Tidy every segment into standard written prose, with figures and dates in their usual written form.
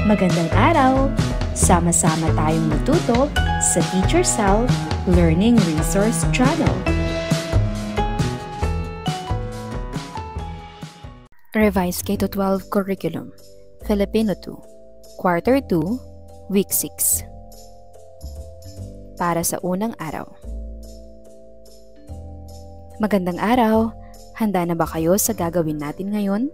Magandang araw! Sama-sama tayong matuto sa Teacher Sal Learning Resource Channel. Revised K-12 Curriculum, Filipino 2, Quarter 2, Week 6. Para sa unang araw. Magandang araw! Handa na ba kayo sa gagawin natin ngayon?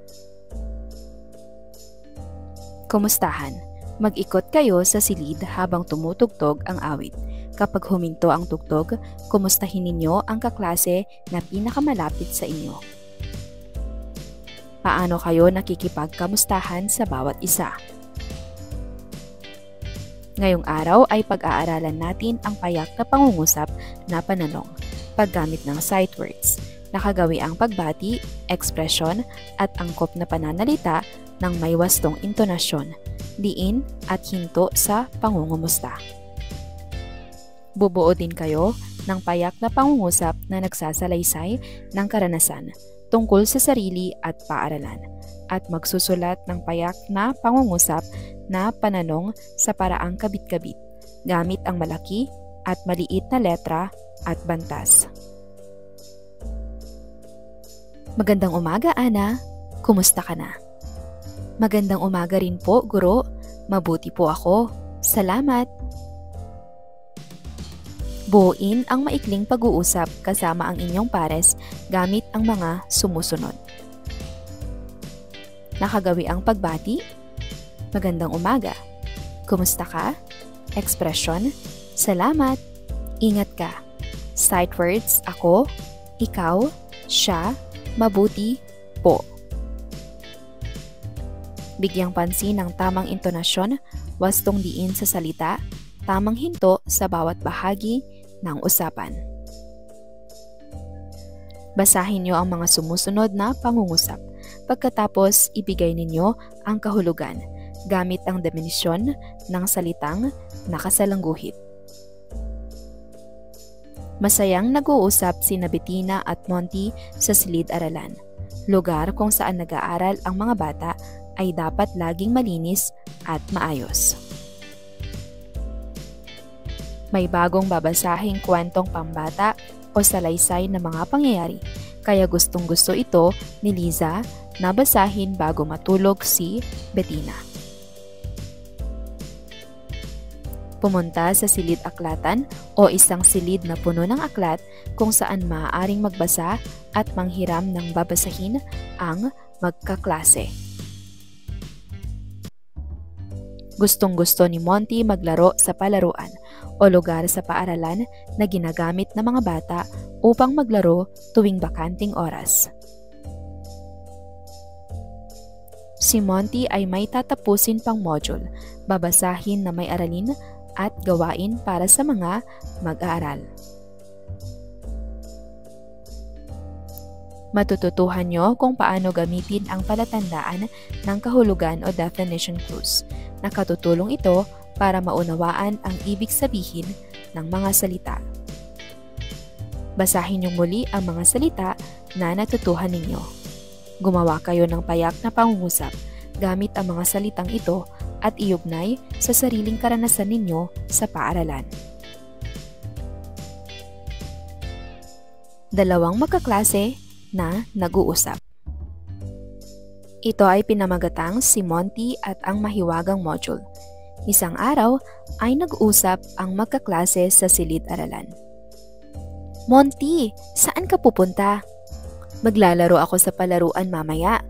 Kumustahan? Mag-ikot kayo sa silid habang tumutugtog ang awit. Kapag huminto ang tugtog, kumustahin ninyo ang kaklase na pinakamalapit sa inyo. Paano kayo nakikipagkamustahan sa bawat isa? Ngayong araw ay pag-aaralan natin ang payak na pangungusap na pananong, paggamit ng sight words, nakagawi ang pagbati, ekspresyon at angkop na pananalita ng may wastong intonasyon, diin at hinto sa pangungumusta. Bubuo din kayo ng payak na pangungusap na nagsasalaysay ng karanasan tungkol sa sarili at paaralan at magsusulat ng payak na pangungusap na pananong sa paraang kabit-kabit gamit ang malaki at maliit na letra at bantas. Magandang umaga, Ana. Kumusta ka na? Magandang umaga rin po, Guro. Mabuti po ako. Salamat. Buuin ang maikling pag-uusap kasama ang inyong pares gamit ang mga sumusunod. Nakagawi ang pagbati. Magandang umaga. Kumusta ka? Ekspresyon. Salamat. Ingat ka. Sight words. Ako, ikaw, siya, mabuti po. Bigyang pansin ang tamang intonasyon, wastong diin sa salita, tamang hinto sa bawat bahagi ng usapan. Basahin niyo ang mga sumusunod na pangungusap. Pagkatapos, ibigay ninyo ang kahulugan gamit ang definisyon ng salitang nakasalangguhit. Masayang nag-uusap sina Bettina at Monty sa silid-aralan, lugar kung saan nag-aaral ang mga bata ay dapat laging malinis at maayos. May bagong babasahing kwentong pambata o salaysay na mga pangyayari, kaya gustong-gusto ito ni Liza na basahin bago matulog si Bettina. Pumunta sa silid-aklatan o isang silid na puno ng aklat kung saan maaaring magbasa at manghiram ng babasahin ang magkaklase. Gustong-gusto ni Monty maglaro sa palaruan o lugar sa paaralan na ginagamit ng mga bata upang maglaro tuwing bakanting oras. Si Monty ay may tatapusin pang module, babasahin na may aralin at gawain para sa mga mag-aaral. Matututuhan nyo kung paano gamitin ang palatandaan ng kahulugan o definition clues. Nakatutulong ito para maunawaan ang ibig sabihin ng mga salita. Basahin niyong muli ang mga salita na natutuhan ninyo. Gumawa kayo ng payak na pangungusap gamit ang mga salitang ito at iugnay sa sariling karanasan ninyo sa paaralan. Dalawang magkaklase na nag-uusap. Ito ay pinamagatang si Monty at ang mahiwagang module. Isang araw ay nag-usap ang magkaklase sa silid-aralan. Monty, saan ka pupunta? Maglalaro ako sa palaruan mamaya.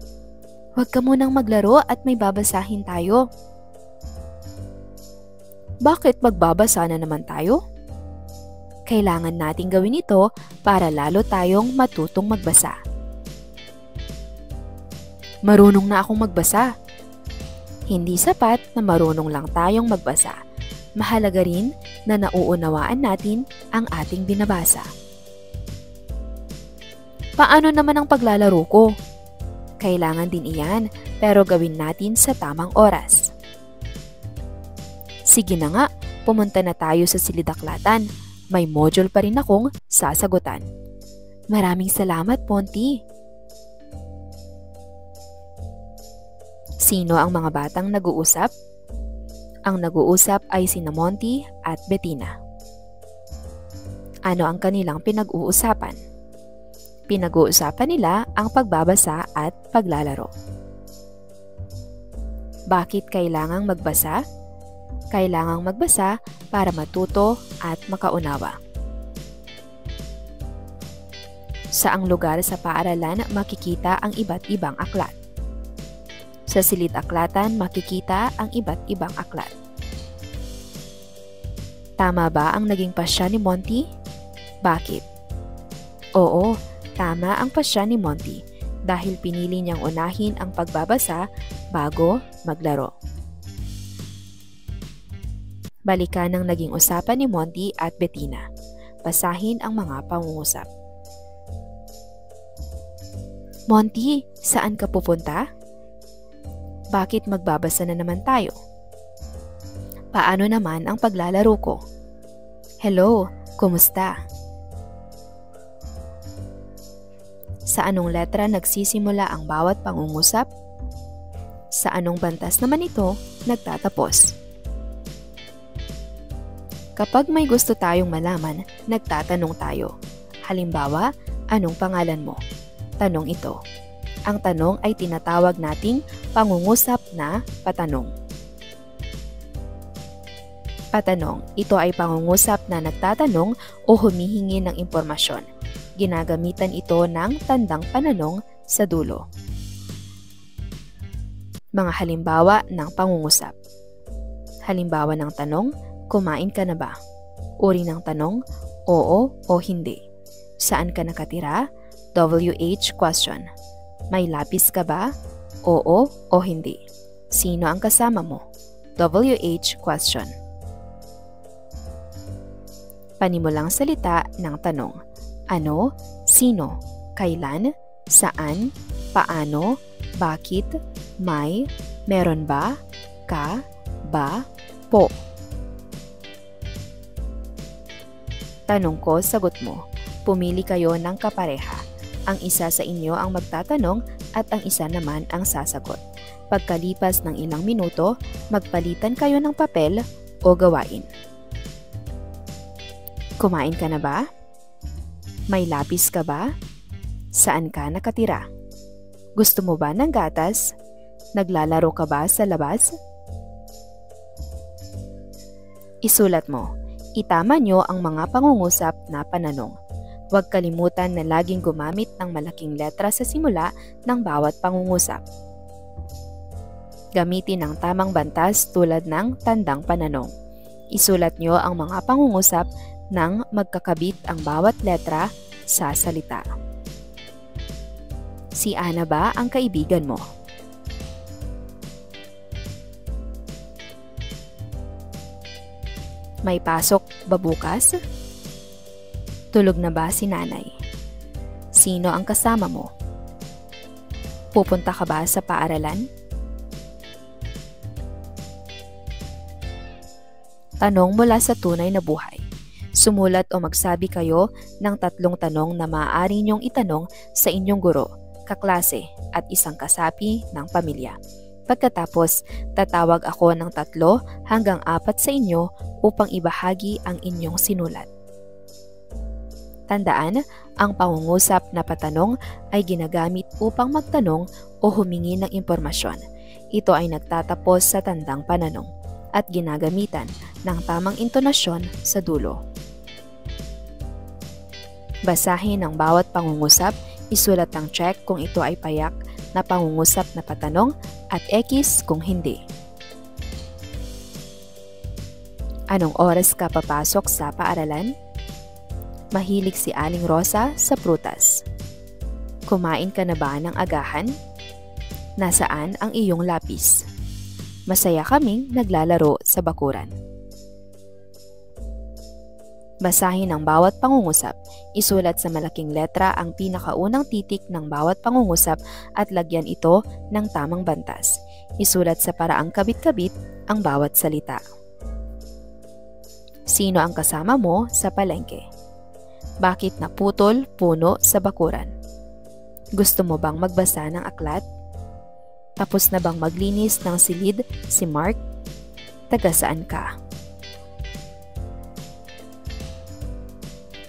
Huwag ka munang maglaro at may babasahin tayo. Bakit magbabasa na naman tayo? Kailangan nating gawin ito para lalo tayong matutong magbasa. Marunong na akong magbasa. Hindi sapat na marunong lang tayong magbasa. Mahalaga rin na nauunawaan natin ang ating binabasa. Paano naman ang paglalaro ko? Kailangan din iyan, pero gawin natin sa tamang oras. Sige na nga, pumunta na tayo sa silid-aklatan. May module pa rin akong sasagutan. Maraming salamat, Monty. Sino ang mga batang nag-uusap? Ang nag-uusap ay sina Monty at Bettina. Ano ang kanilang pinag-uusapan? Pinag-uusapan nila ang pagbabasa at paglalaro. Bakit kailangang magbasa? Kailangang magbasa para matuto at makaunawa. Saang lugar sa paaralan makikita ang iba't ibang aklat? Sa silid-aklatan makikita ang iba't ibang aklat. Tama ba ang naging pasya ni Monty? Bakit? Oo, tama ang pasya ni Monty dahil pinili niyang unahin ang pagbabasa bago maglaro. Balikan ang naging usapan ni Monty at Bettina. Basahin ang mga pangungusap. Monty, saan ka pupunta? Bakit magbabasa na naman tayo? Paano naman ang paglalaro ko? Hello, kumusta? Sa anong letra nagsisimula ang bawat pangungusap? Sa anong bantas naman ito nagtatapos? Kapag may gusto tayong malaman, nagtatanong tayo. Halimbawa, anong pangalan mo? Tanong ito. Ang tanong ay tinatawag nating pangungusap na patanong. Patanong, ito ay pangungusap na nagtatanong o humihingi ng impormasyon. Ginagamitan ito ng tandang pananong sa dulo. Mga halimbawa ng pangungusap. Halimbawa ng tanong, kumain ka na ba? Uri ng tanong, oo o hindi. Saan ka nakatira? WH question. May lapis ka ba? Oo o hindi. Sino ang kasama mo? WH question. Panimulang salita ng tanong. Ano? Sino? Kailan? Saan? Paano? Bakit? May? Meron ba? Ka? Ba? Po? Tanong ko, sagot mo. Pumili kayo ng kapareha. Ang isa sa inyo ang magtatanong at ang isa naman ang sasagot. Pagkalipas ng ilang minuto, magpalitan kayo ng papel o gawain. Kumain ka na ba? May lapis ka ba? Saan ka nakatira? Gusto mo ba ng gatas? Naglalaro ka ba sa labas? Isulat mo. Itama nyo ang mga pangungusap na pananong. Huwag kalimutan na laging gumamit ng malaking letra sa simula ng bawat pangungusap. Gamitin ang tamang bantas tulad ng tandang pananong. Isulat nyo ang mga pangungusap nang magkakabit ang bawat letra sa salita. Si Ana ba ang kaibigan mo? May pasok ba bukas? Tulog na ba si nanay? Sino ang kasama mo? Pupunta ka ba sa paaralan? Tanong mula sa tunay na buhay. Sumulat o magsabi kayo ng 3 tanong na maaari niyong itanong sa inyong guro, kaklase at isang kasapi ng pamilya. Pagkatapos, tatawag ako ng 3 hanggang 4 sa inyo upang ibahagi ang inyong sinulat. Tandaan, ang pangungusap na patanong ay ginagamit upang magtanong o humingi ng impormasyon. Ito ay nagtatapos sa tandang pananong at ginagamitan ng tamang intonasyon sa dulo. Basahin ang bawat pangungusap, isulat ang check kung ito ay payak na pangungusap na patanong at X kung hindi. Anong oras ka papasok sa paaralan? Mahilig si Aling Rosa sa prutas. Kumain ka na ba ng agahan? Nasaan ang iyong lapis? Masaya kaming naglalaro sa bakuran. Basahin ang bawat pangungusap. Isulat sa malaking letra ang pinakaunang titik ng bawat pangungusap at lagyan ito ng tamang bantas. Isulat sa paraang kabit-kabit ang bawat salita. Sino ang kasama mo sa palengke? Bakit naputol puno sa bakuran? Gusto mo bang magbasa ng aklat? Tapos na bang maglinis ng silid si Mark? taga saan ka?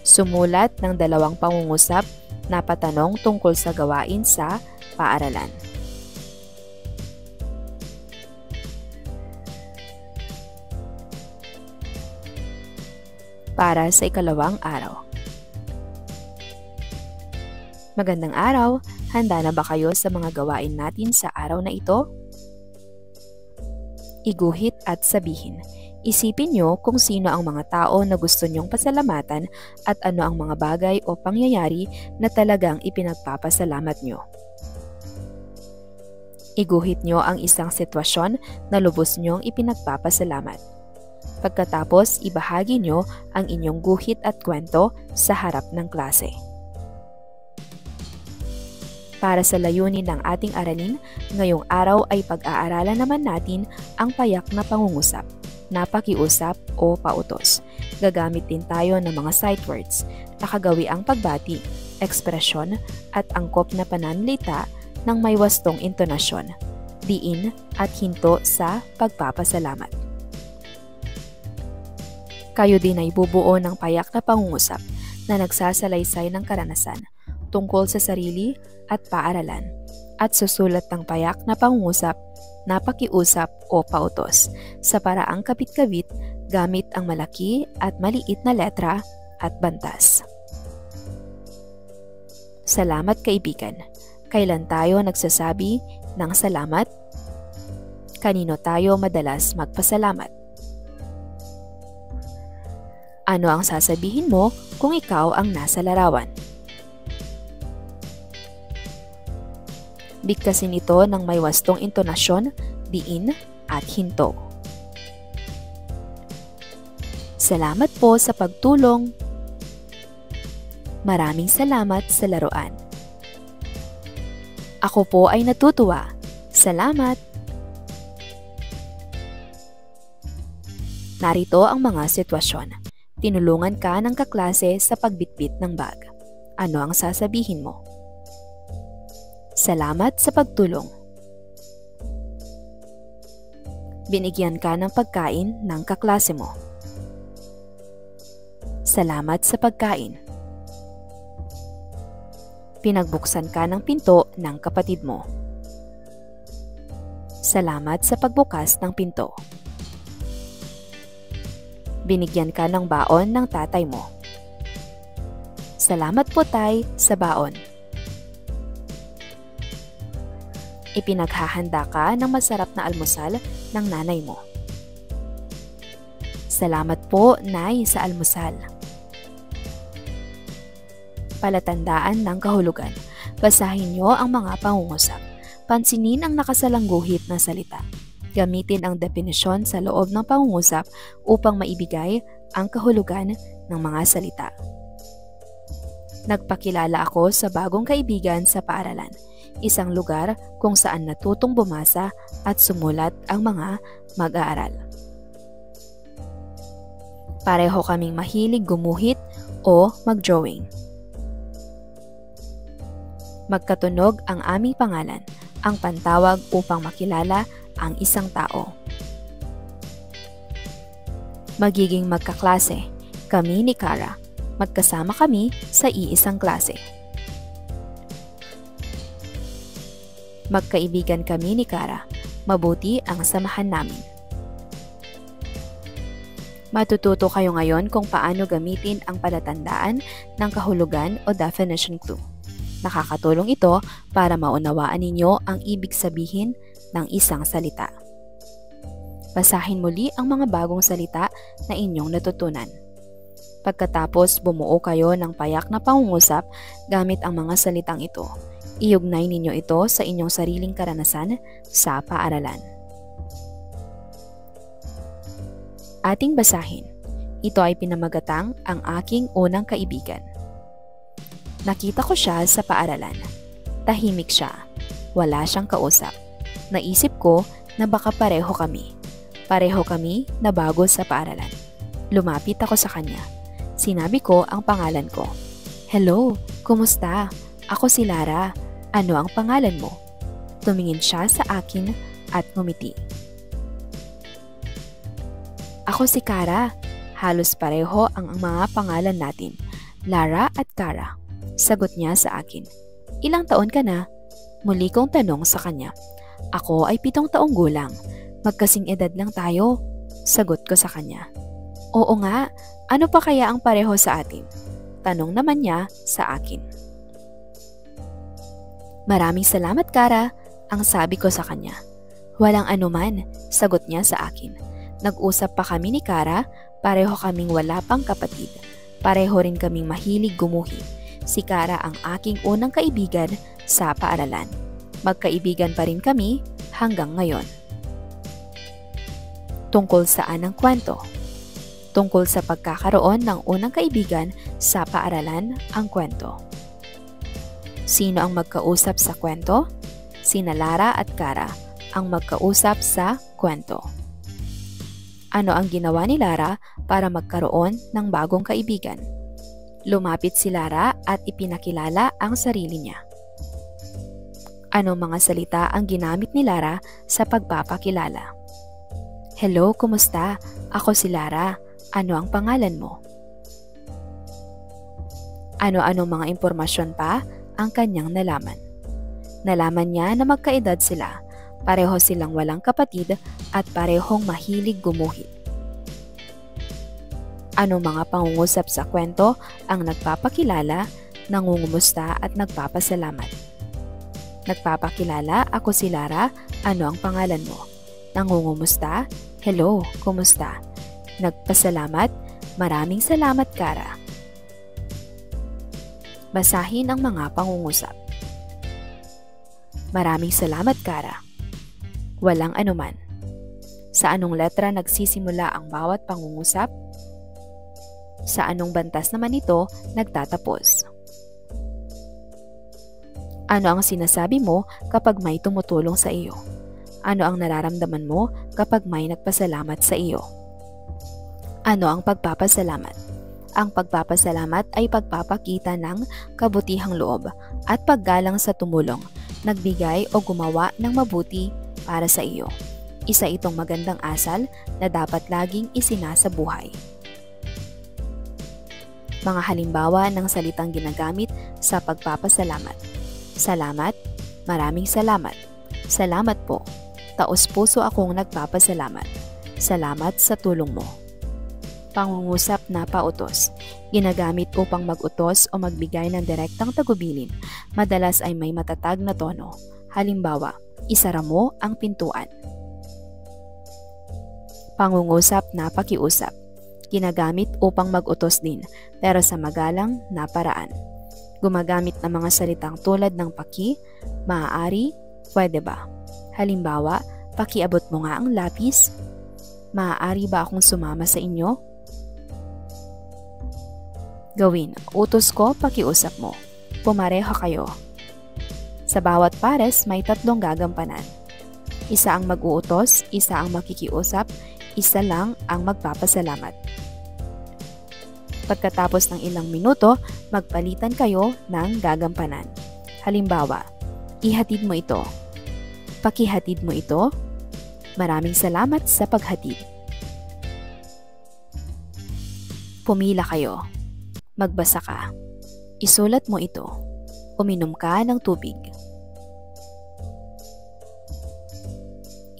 Sumulat ng 2 pangungusap na patanong tungkol sa gawain sa paaralan. Para sa ikalawang araw. Magandang araw! Handa na ba kayo sa mga gawain natin sa araw na ito? Iguhit at sabihin. Isipin nyo kung sino ang mga tao na gusto nyong pasalamatan at ano ang mga bagay o pangyayari na talagang ipinagpapasalamat nyo. Iguhit nyo ang isang sitwasyon na lubos nyong ipinagpapasalamat. Pagkatapos, ibahagi nyo ang inyong guhit at kwento sa harap ng klase. Para sa layunin ng ating aralin, ngayong araw ay pag-aaralan naman natin ang payak na pangungusap, napakiusap o pautos. Gagamit din tayo ng mga sight words, nakagawi ang pagbati, ekspresyon at angkop na pananalita ng may wastong intonasyon, diin at hinto sa pagpapasalamat. Kayo din ay bubuo ng payak na pangungusap na nagsasalaysay ng karanasan tungkol sa sarili at paaralan at susulat ng payak na pangungusap, napakiusap o pautos sa paraang kabit-kabit gamit ang malaki at maliit na letra at bantas. Salamat kaibigan. Kailan tayo nagsasabi ng salamat? Kanino tayo madalas magpasalamat? Ano ang sasabihin mo kung ikaw ang nasa larawan? Bigkasin ito ng may wastong intonasyon, diin at hinto. Salamat po sa pagtulong. Maraming salamat sa laruan. Ako po ay natutuwa. Salamat. Narito ang mga sitwasyon. Tinulungan ka ng kaklase sa pagbitbit ng bag. Ano ang sasabihin mo? Salamat sa pagtulong. Binigyan ka ng pagkain ng kaklase mo. Salamat sa pagkain. Pinagbuksan ka ng pinto ng kapatid mo. Salamat sa pagbukas ng pinto. Binigyan ka ng baon ng tatay mo. Salamat po tay sa baon. Ipinaghahanda ka ng masarap na almusal ng nanay mo. Salamat po, Nay, sa almusal. Palatandaan ng kahulugan. Basahin niyo ang mga pangungusap. Pansinin ang nakasalangguhit na salita. Gamitin ang definisyon sa loob ng pangungusap upang maibigay ang kahulugan ng mga salita. Nagpakilala ako sa bagong kaibigan sa paaralan. Isang lugar kung saan natutong bumasa at sumulat ang mga mag-aaral. Pareho kaming mahilig gumuhit o mag-drawing. Magkatunog ang aming pangalan, ang pantawag upang makilala ang isang tao. Magiging magkaklase, kami ni Kara. Magkasama kami sa iisang klase. Magkaibigan kami ni Kara. Mabuti ang samahan namin. Matututo kayo ngayon kung paano gamitin ang palatandaan ng kahulugan o definition clue. Nakakatulong ito para maunawaan ninyo ang ibig sabihin ng isang salita. Basahin muli ang mga bagong salita na inyong natutunan. Pagkatapos bumuo kayo ng payak na pangungusap gamit ang mga salitang ito. Iugnay ninyo ito sa inyong sariling karanasan sa paaralan. Ating basahin. Ito ay pinamagatang ang aking unang kaibigan. Nakita ko siya sa paaralan. Tahimik siya. Wala siyang kausap. Naisip ko na baka pareho kami. Pareho kami na bago sa paaralan. Lumapit ako sa kanya. Sinabi ko ang pangalan ko. Hello, kumusta? Ako si Lara. Ano ang pangalan mo? Tumingin siya sa akin at ngumiti. Ako si Kara. Halos pareho ang mga pangalan natin, Lara at Kara. Sagot niya sa akin. Ilang taon ka na? Muli kong tanong sa kanya. Ako ay 7 taong gulang. Magkasing edad lang tayo. Sagot ko sa kanya. Oo nga, ano pa kaya ang pareho sa atin? Tanong naman niya sa akin. Maraming salamat, Kara, ang sabi ko sa kanya. Walang anuman, sagot niya sa akin. Nag-usap pa kami ni Kara, pareho kaming wala pang kapatid. Pareho rin kaming mahilig gumuhi. Si Kara ang aking unang kaibigan sa paaralan. Magkaibigan pa rin kami hanggang ngayon. Tungkol saan ang kwento? Tungkol sa pagkakaroon ng unang kaibigan sa paaralan ang kwento. Sino ang magkausap sa kwento? Sina Lara at Kara ang magkausap sa kwento. Ano ang ginawa ni Lara para magkaroon ng bagong kaibigan? Lumapit si Lara at ipinakilala ang sarili niya. Anong mga salita ang ginamit ni Lara sa pagpapakilala? Hello, kumusta? Ako si Lara. Ano ang pangalan mo? Ano-anong mga impormasyon pa ang kanyang nalaman? Nalaman niya na magkaedad sila. Pareho silang walang kapatid at parehong mahilig gumuhit. Ano mga pangungusap sa kwento ang nagpapakilala, nangungumusta at nagpapasalamat? Nagpapakilala, ako si Lara, ano ang pangalan mo? Nangungumusta, hello, kumusta? Nagpasalamat, maraming salamat, Kara. Basahin ang mga pangungusap. Maraming salamat, Kara. Walang anuman. Sa anong letra nagsisimula ang bawat pangungusap? Sa anong bantas naman ito nagtatapos? Ano ang sinasabi mo kapag may tumutulong sa iyo? Ano ang nararamdaman mo kapag may nagpasalamat sa iyo? Ano ang pagpapasalamat? Ang pagpapasalamat ay pagpapakita ng kabutihang loob at paggalang sa tumulong, nagbigay o gumawa ng mabuti para sa iyo. Isa itong magandang asal na dapat laging isinasabuhay. Mga halimbawa ng salitang ginagamit sa pagpapasalamat. Salamat, maraming salamat. Salamat po. Taos-puso akong nagpapasalamat. Salamat sa tulong mo. Pangungusap na pautos. Ginagamit upang mag-utos o magbigay ng direktang tagubilin. Madalas ay may matatag na tono. Halimbawa, isara mo ang pintuan. Pangungusap na pakiusap. Ginagamit upang mag-utos din, pero sa magalang na paraan. Gumagamit ng mga salitang tulad ng paki, maaari, pwede ba? Halimbawa, pakiabot mo nga ang lapis. Maaari ba akong sumama sa inyo? Gawin, utos ko, pakiusap mo. Pumareho kayo. Sa bawat pares may 3 gagampanan. Isa ang mag-uutos, isa ang makikiusap, isa lang ang magpapasalamat. Pagkatapos ng ilang minuto, magpalitan kayo ng gagampanan. Halimbawa, ihatid mo ito. Pakihatid mo ito. Maraming salamat sa paghatid. Pumila kayo. Magbasa ka. Isulat mo ito. Uminom ka ng tubig.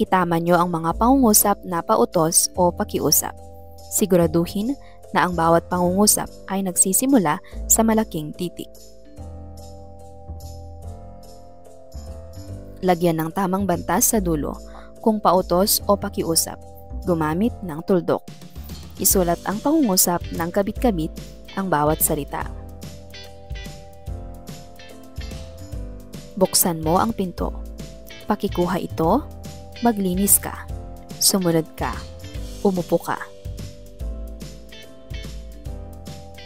Itama nyo ang mga pangungusap na pautos o pakiusap. Siguraduhin na ang bawat pangungusap ay nagsisimula sa malaking titik. Lagyan ng tamang bantas sa dulo kung pautos o pakiusap. Gumamit ng tuldok. Isulat ang pangungusap ng kabit-kabit ang bawat salita. Buksan mo ang pinto. Pakikuha ito. Maglinis ka. Sumunod ka. Umupo ka.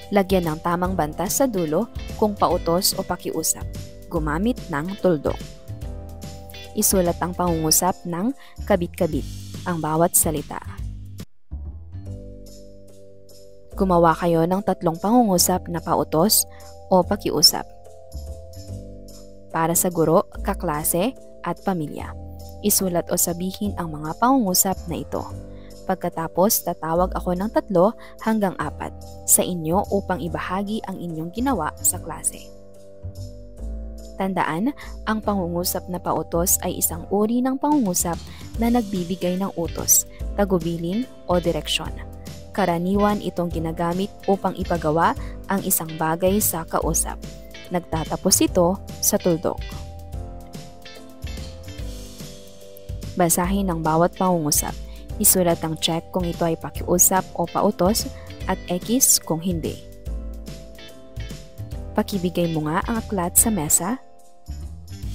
Lagyan ng tamang bantas sa dulo kung pautos o pakiusap. Gumamit ng tuldok. Isulat ang pangungusap ng kabit-kabit ang bawat salita. Gumawa kayo ng 3 pangungusap na pautos o pakiusap. Para sa guro, kaklase, at pamilya. Isulat o sabihin ang mga pangungusap na ito. Pagkatapos, tatawag ako ng 3 hanggang 4 sa inyo upang ibahagi ang inyong ginawa sa klase. Tandaan, ang pangungusap na pautos ay isang uri ng pangungusap na nagbibigay ng utos, tagubilin o direksyon. Karaniwan itong ginagamit upang ipagawa ang isang bagay sa kausap. Nagtatapos ito sa tuldok. Basahin ang bawat pangungusap. Isulat ang check kung ito ay pakiusap o pautos at X kung hindi. Pakibigay mo nga ang aklat sa mesa.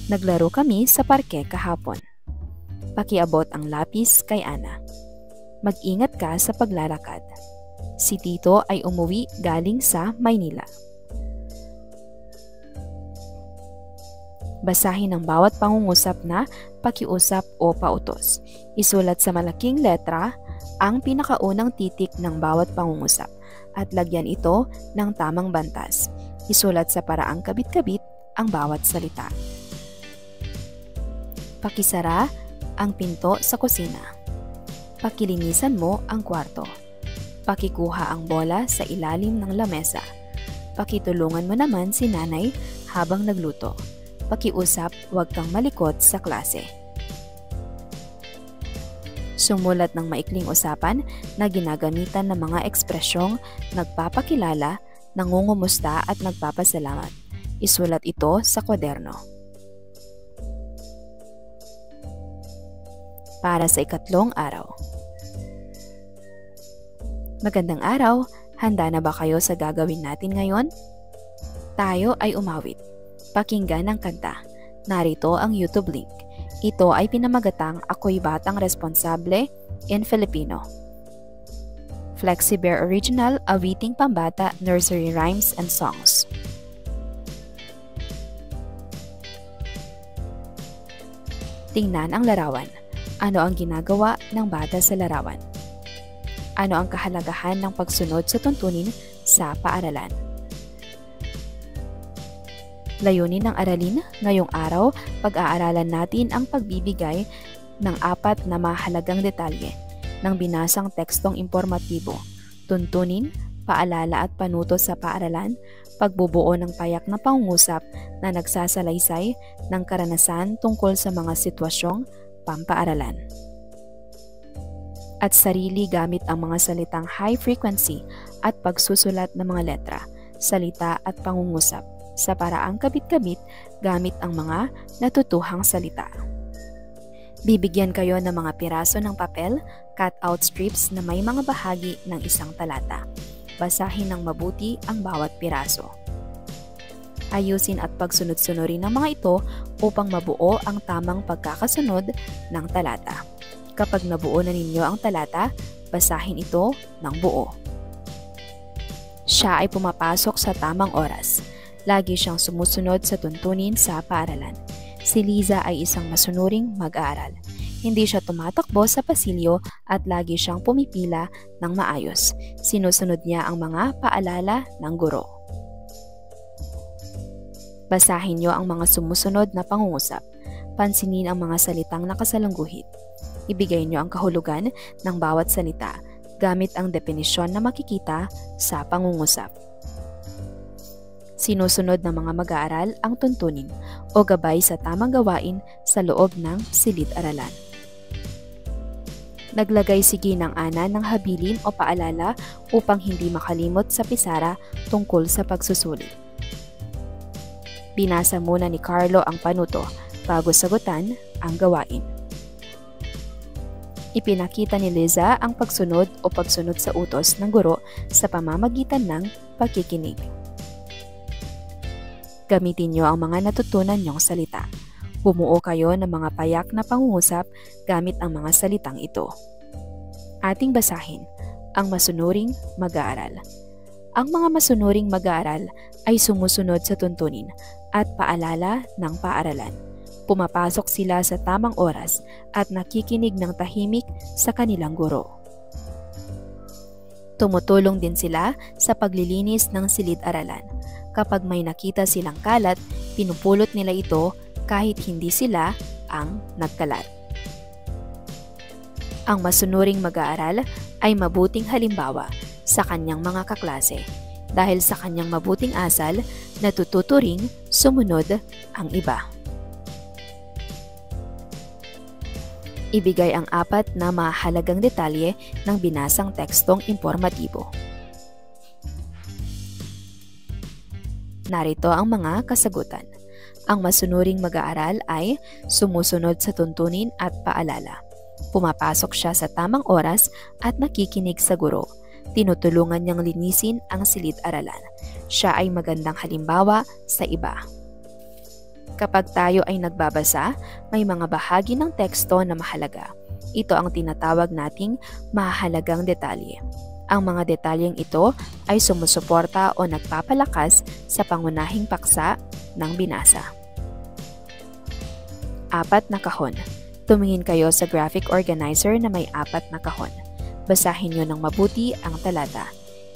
Naglaro kami sa parke kahapon. Pakiabot ang lapis kay Ana. Mag-ingat ka sa paglalakad. Si Tito ay umuwi galing sa Maynila. Basahin ang bawat pangungusap na pakiusap o pautos. Isulat sa malaking letra ang pinakaunang titik ng bawat pangungusap at lagyan ito ng tamang bantas. Isulat sa paraang kabit-kabit ang bawat salita. Pakisara ang pinto sa kusina. Pakilinisan mo ang kwarto. Pakikuha ang bola sa ilalim ng lamesa. Pakitulungan mo naman si nanay habang nagluto. Pakiusap, huwag kang malikot sa klase. Sumulat ng maikling usapan na ginagamitan ng mga ekspresyong nagpapakilala, nangungumusta at nagpapasalamat. Isulat ito sa kwaderno. Para sa 3 araw. Magandang araw! Handa na ba kayo sa gagawin natin ngayon? Tayo ay umawit. Pakinggan ang kanta. Narito ang YouTube link. Ito ay pinamagatang Ako'y Batang Responsable in Filipino. FlexiBear Original Awiting Pambata Nursery Rhymes and Songs. Tingnan ang larawan. Ano ang ginagawa ng bata sa larawan? Ano ang kahalagahan ng pagsunod sa tuntunin sa paaralan? Layunin ng aralin, ngayong araw, pag-aaralan natin ang pagbibigay ng 4 na mahalagang detalye ng binasang tekstong impormatibo, tuntunin, paalala at panuto sa paaralan, pagbubuo ng payak na pangungusap na nagsasalaysay ng karanasan tungkol sa mga sitwasyong pampaaralan. At sarili gamit ang mga salitang high frequency at pagsusulat ng mga letra, salita at pangungusap sa paraang kabit-kabit gamit ang mga natutuhang salita. Bibigyan kayo ng mga piraso ng papel, cut-out strips na may mga bahagi ng isang talata. Basahin ng mabuti ang bawat piraso. Ayusin at pagsunod-sunurin ng mga ito upang mabuo ang tamang pagkakasunod ng talata. Kapag nabuo na ninyo ang talata, basahin ito ng buo. Siya ay pumapasok sa tamang oras. Lagi siyang sumusunod sa tuntunin sa paaralan. Si Liza ay isang masunuring mag-aaral. Hindi siya tumatakbo sa pasilyo at lagi siyang pumipila ng maayos. Sinusunod niya ang mga paalala ng guro. Basahin niyo ang mga sumusunod na pangungusap. Pansinin ang mga salitang nakasalungguhit. Ibigay niyo ang kahulugan ng bawat salita gamit ang definisyon na makikita sa pangungusap. Sinusunod ng mga mag-aaral ang tuntunin o gabay sa tamang gawain sa loob ng silid-aralan. Naglagay si Ginang Ana ng habilin o paalala upang hindi makalimot sa pisara tungkol sa pagsusulit. Binasa muna ni Carlo ang panuto bago sagutan ang gawain. Ipinakita ni Liza ang pagsunod o pagsunod sa utos ng guro sa pamamagitan ng pagkikinig. Gamitin niyo ang mga natutunan niyong salita. Bumuo kayo ng mga payak na pangungusap gamit ang mga salitang ito. Ating basahin, ang masunuring mag-aaral. Ang mga masunuring mag-aaral ay sumusunod sa tuntunin at paalala ng paaralan. Pumapasok sila sa tamang oras at nakikinig ng tahimik sa kanilang guro. Tumutulong din sila sa paglilinis ng silid-aralan. Kapag may nakita silang kalat, pinupulot nila ito kahit hindi sila ang nagkalat. Ang masunuring mag-aaral ay mabuting halimbawa sa kanyang mga kaklase dahil sa kanyang mabuting asal natututo ring sumunod ang iba. Ibigay ang 4 na mahalagang detalye ng binasang tekstong impormatibo. Narito ang mga kasagutan. Ang masunuring mag-aaral ay sumusunod sa tuntunin at paalala. Pumapasok siya sa tamang oras at nakikinig sa guro. Tinutulungan niyang linisin ang silid-aralan. Siya ay magandang halimbawa sa iba. Kapag tayo ay nagbabasa, may mga bahagi ng teksto na mahalaga. Ito ang tinatawag nating mahalagang detalye. Ang mga detalyeng ito ay sumusuporta o nagpapalakas sa pangunahing paksa ng binasa. 4 na kahon. Tumingin kayo sa graphic organizer na may 4 na kahon. Basahin nyo ng mabuti ang talata.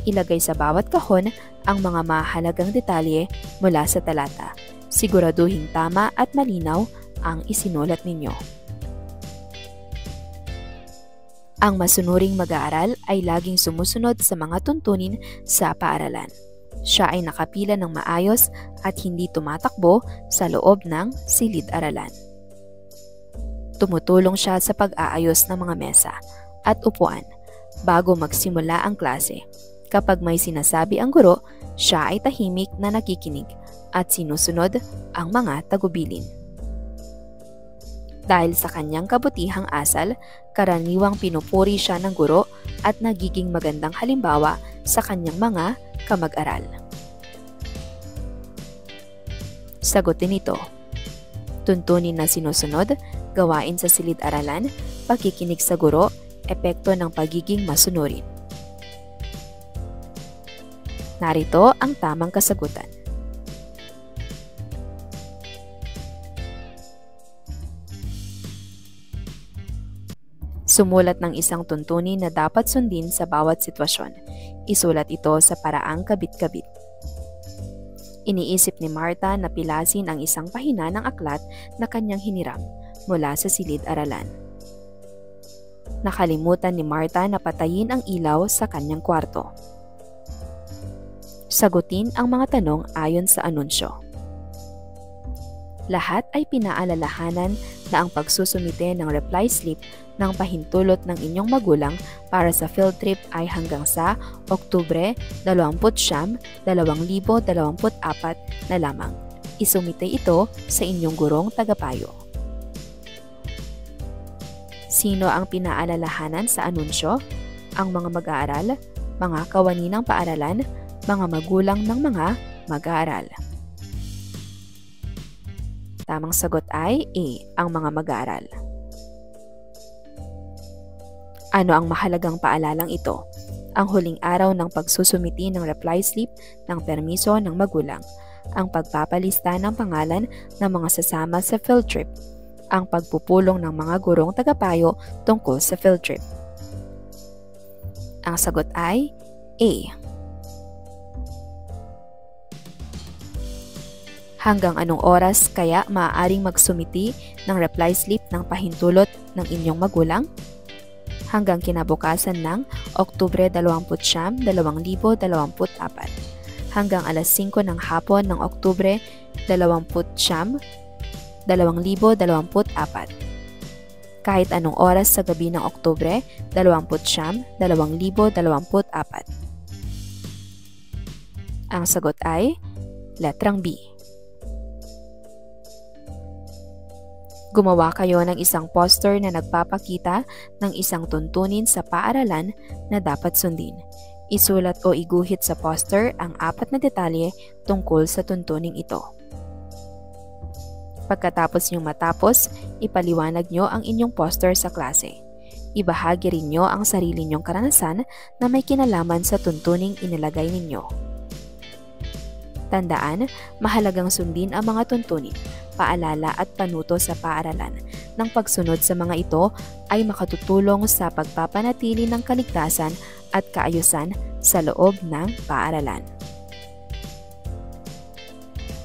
Ilagay sa bawat kahon ang mga mahalagang detalye mula sa talata. Siguraduhin tama at malinaw ang isinulat ninyo. Ang masunuring mag-aaral ay laging sumusunod sa mga tuntunin sa paaralan. Siya ay nakapila ng maayos at hindi tumatakbo sa loob ng silid-aralan. Tumutulong siya sa pag-aayos ng mga mesa at upuan bago magsimula ang klase. Kapag may sinasabi ang guro, siya ay tahimik na nakikinig at sinusunod ang mga tagubilin. Dahil sa kanyang kabutihang asal, karaniwang pinupuri siya ng guro at nagiging magandang halimbawa sa kanyang mga kamag-aral. Sagutin ito. Tuntunin na sinusunod, gawain sa silid-aralan, pagkikinig sa guro, epekto ng pagiging masunurin. Narito ang tamang kasagutan. Sumulat ng isang tuntunin na dapat sundin sa bawat sitwasyon. Isulat ito sa paraang kabit-kabit. Iniisip ni Martha na pilasin ang isang pahina ng aklat na kanyang hiniram mula sa silid-aralan. Nakalimutan ni Martha na patayin ang ilaw sa kanyang kwarto. Sagutin ang mga tanong ayon sa anunsyo. Lahat ay pinaalalahanan na ang pagsusumite ng reply slip ng pahintulot ng inyong magulang para sa field trip ay hanggang sa Oktubre 29, 2024 na lamang. Isumite ito sa inyong gurong tagapayo. Sino ang pinaalalahanan sa anunsyo? Ang mga mag-aaral, mga kawani ng paaralan, mga magulang ng mga mag-aaral. Tamang sagot ay A, ang mga mag-aaral. Ano ang mahalagang paalalang ito? Ang huling araw ng pagsusumiti ng reply slip ng permiso ng magulang, ang pagpapalista ng pangalan ng mga sasama sa field trip, ang pagpupulong ng mga gurong tagapayo tungkol sa field trip. Ang sagot ay A. Hanggang anong oras kaya maaaring magsumiti ng reply slip ng pahintulot ng inyong magulang? Hanggang kinabukasan ng Oktubre 29, 2024. Hanggang alas 5 ng hapon ng Oktubre 29, 2024. Kahit anong oras sa gabi ng Oktubre 29, 2024. Ang sagot ay letrang B. Gumawa kayo ng isang poster na nagpapakita ng isang tuntunin sa paaralan na dapat sundin. Isulat o iguhit sa poster ang 4 na detalye tungkol sa tuntuning ito. Pagkatapos niyong matapos, ipaliwanag niyo ang inyong poster sa klase. Ibahagi rin niyo ang sarili niyong karanasan na may kinalaman sa tuntuning inilagay ninyo. Tandaan, mahalagang sundin ang mga tuntunin, paalala at panuto sa paaralan. Nang pagsunod sa mga ito ay makatutulong sa pagpapanatili ng kaligtasan at kaayusan sa loob ng paaralan.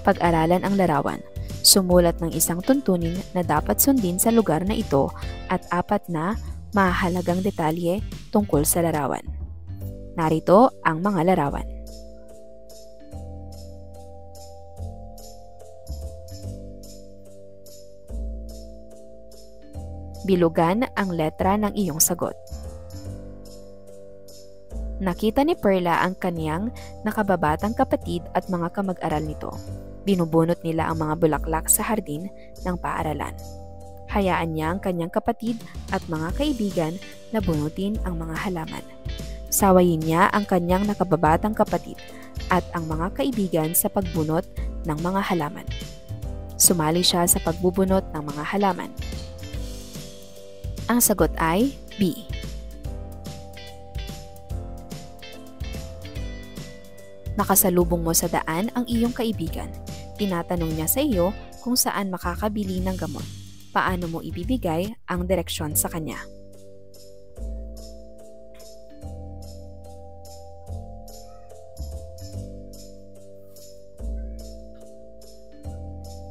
Pag-aralan ang larawan. Sumulat ng isang tuntunin na dapat sundin sa lugar na ito at 4 na mahalagang detalye tungkol sa larawan. Narito ang mga larawan. Bilugan ang letra ng iyong sagot. Nakita ni Perla ang kaniyang nakababatang kapatid at mga kamag-aral nito. Binubunot nila ang mga bulaklak sa hardin ng paaralan. Hayaan niya ang kanyang kapatid at mga kaibigan na bunutin ang mga halaman. Sawayin niya ang kanyang nakababatang kapatid at ang mga kaibigan sa pagbunot ng mga halaman. Sumali siya sa pagbubunot ng mga halaman. Ang sagot ay B. Nakasalubong mo sa daan ang iyong kaibigan. Tinatanong niya sa iyo kung saan makakabili ng gamot. Paano mo ibibigay ang direksyon sa kanya?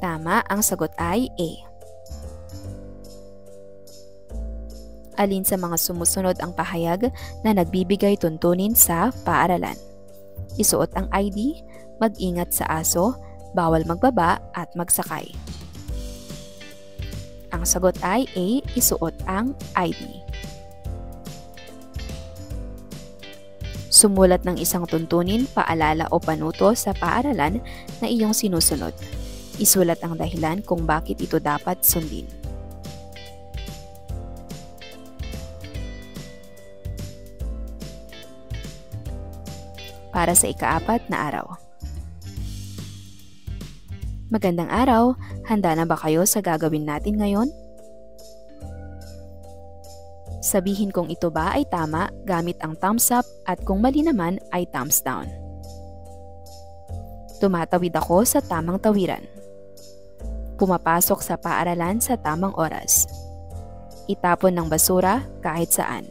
Tama, ang sagot ay A. Alin sa mga sumusunod ang pahayag na nagbibigay tuntunin sa paaralan? Isuot ang ID, mag-ingat sa aso, bawal magbaba at magsakay. Ang sagot ay A, isuot ang ID. Sumulat ng isang tuntunin, paalala o panuto sa paaralan na iyong sinusunod. Isulat ang dahilan kung bakit ito dapat sundin. Para sa ika-4 na araw. Magandang araw! Handa na ba kayo sa gagawin natin ngayon? Sabihin kung ito ba ay tama gamit ang thumbs up at kung mali naman ay thumbs down. Tumatawid ako sa tamang tawiran. Pumapasok sa paaralan sa tamang oras. Itapon ng basura kahit saan.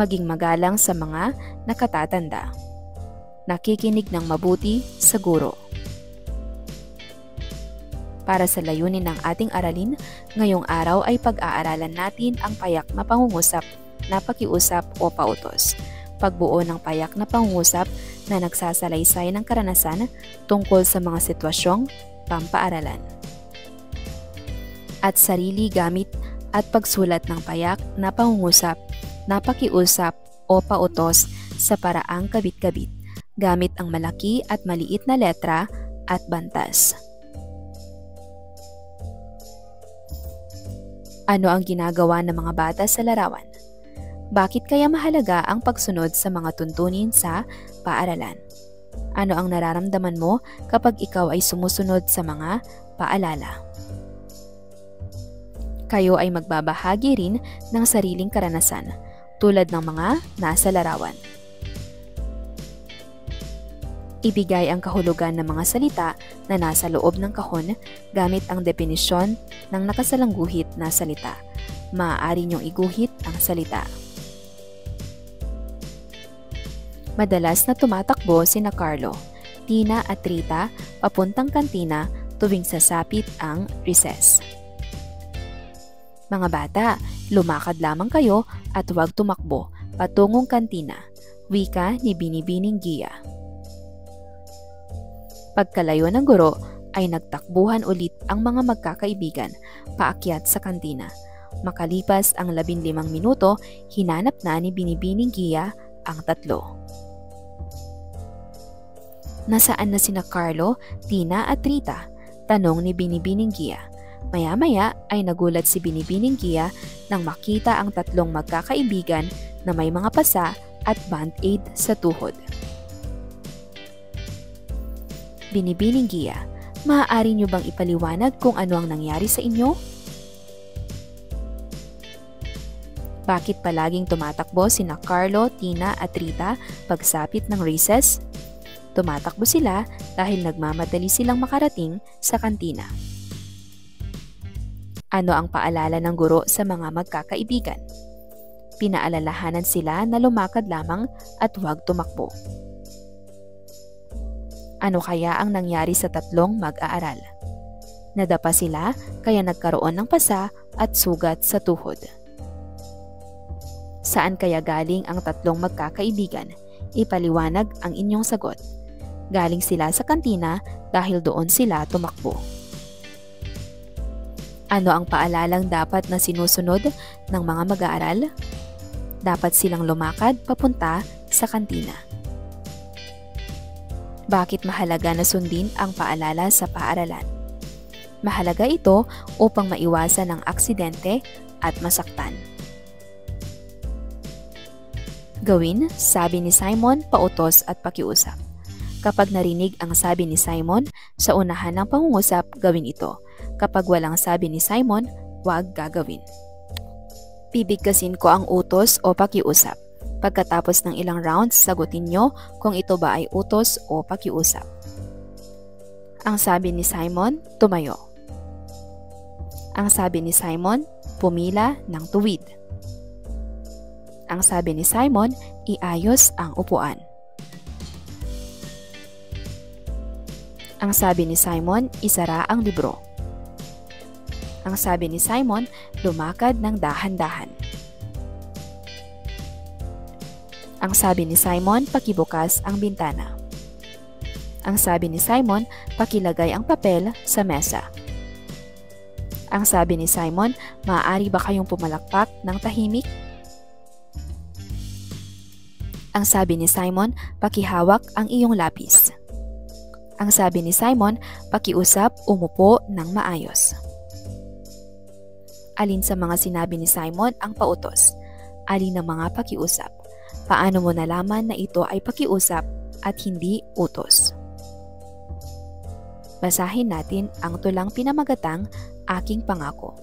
Maging magalang sa mga nakatatanda. Nakikinig ng mabuti sa guro. Para sa layunin ng ating aralin, ngayong araw ay pag-aaralan natin ang payak na pangungusap na pakiusap o pautos. Pagbuo ng payak na pangungusap na nagsasalaysay ng karanasan tungkol sa mga sitwasyong pampaaralan. At sarili gamit at pagsulat ng payak na pangungusap na pakiusap o pautos sa paraang kabit-kabit gamit ang malaki at maliit na letra at bantas. Ano ang ginagawa ng mga bata sa larawan? Bakit kaya mahalaga ang pagsunod sa mga tuntunin sa paaralan? Ano ang nararamdaman mo kapag ikaw ay sumusunod sa mga paalala? Kayo ay magbabahagi rin ng sariling karanasan tulad ng mga nasa larawan. Ibigay ang kahulugan ng mga salita na nasa loob ng kahon gamit ang definisyon ng nakasalangguhit na salita. Maaari niyong iguhit ang salita. Madalas na tumatakbo sina Carlo, Tina at Rita papuntang kantina tuwing sasapit ang recess. Mga bata, lumakad lamang kayo at huwag tumakbo patungong kantina. Wika ni Binibining Gia. Pagkalayo ng guro ay nagtakbuhan ulit ang mga magkakaibigan paakyat sa kantina. Makalipas ang 15 minuto, hinanap na ni Binibining Gia ang tatlo. Nasaan na sina Carlo, Tina at Rita? Tanong ni Binibining Gia. Maya-maya ay nagulat si Binibining Gia nang makita ang tatlong magkakaibigan na may mga pasa at band-aid sa tuhod. Binibining Gia, maaari niyo bang ipaliwanag kung ano ang nangyari sa inyo? Bakit palaging tumatakbo sina Carlo, Tina at Rita pagsapit ng recess? Tumatakbo sila dahil nagmamadali silang makarating sa kantina. Ano ang paalala ng guro sa mga magkakaibigan? Pinaalalahanan sila na lumakad lamang at huwag tumakbo. Ano kaya ang nangyari sa tatlong mag-aaral? Nadapa sila kaya nagkaroon ng pasa at sugat sa tuhod. Saan kaya galing ang tatlong magkakaibigan? Ipaliwanag ang inyong sagot. Galing sila sa kantina dahil doon sila tumakbo. Ano ang paalalang dapat na sinusunod ng mga mag-aaral? Dapat silang lumakad papunta sa kantina. Bakit mahalaga na sundin ang paalala sa paaralan? Mahalaga ito upang maiwasan ang aksidente at masaktan. Gawin, sabi ni Simon, pautos at pakiusap. Kapag narinig ang sabi ni Simon sa unahan ng pangungusap, gawin ito. Kapag walang sabi ni Simon, huwag gagawin. Bibigkasin ko ang utos o pakiusap. Pagkatapos ng ilang rounds, sagutin nyo kung ito ba ay utos o pakiusap. Ang sabi ni Simon, tumayo. Ang sabi ni Simon, pumila ng tuwid. Ang sabi ni Simon, iayos ang upuan. Ang sabi ni Simon, isara ang libro. Ang sabi ni Simon, lumakad ng dahan-dahan. Ang sabi ni Simon, pakibukas ang bintana. Ang sabi ni Simon, pakilagay ang papel sa mesa. Ang sabi ni Simon, maaari ba kayong pumalakpak ng tahimik? Ang sabi ni Simon, pakihawak ang iyong lapis. Ang sabi ni Simon, pakiusap, umupo ng maayos. Alin sa mga sinabi ni Simon ang pautos? Alin ang mga pakiusap? Paano mo nalaman na ito ay pakiusap at hindi utos? Basahin natin ang tulang pinamagatang Aking Pangako.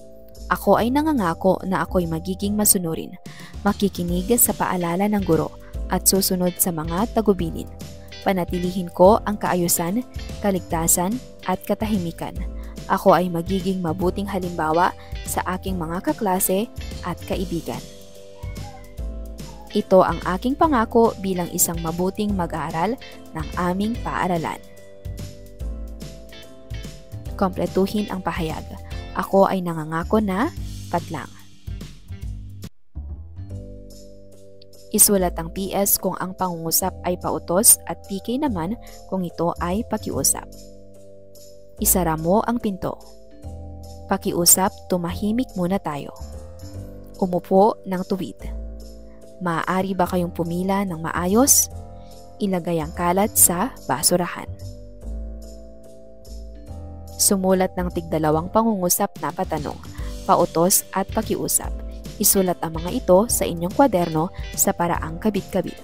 Ako ay nangangako na ako'y magiging masunurin, makikinig sa paalala ng guro at susunod sa mga tagubilin. Panatilihin ko ang kaayusan, kaligtasan at katahimikan. Ako ay magiging mabuting halimbawa sa aking mga kaklase at kaibigan. Ito ang aking pangako bilang isang mabuting mag-aaral ng aming paaralan. Kompletuhin ang pahayag. Ako ay nangangako na patlang. Isulat ang PS kung ang pangungusap ay pautos at PK naman kung ito ay pakiusap. Isara mo ang pinto. Pakiusap, tumahimik muna tayo. Umupo ng tuwid. Maaari ba kayong pumila ng maayos? Ilagay ang kalat sa basurahan. Sumulat ng tig-dalawang pangungusap na patanong, pautos at pakiusap. Isulat ang mga ito sa inyong kwaderno sa paraang kabit-kabit.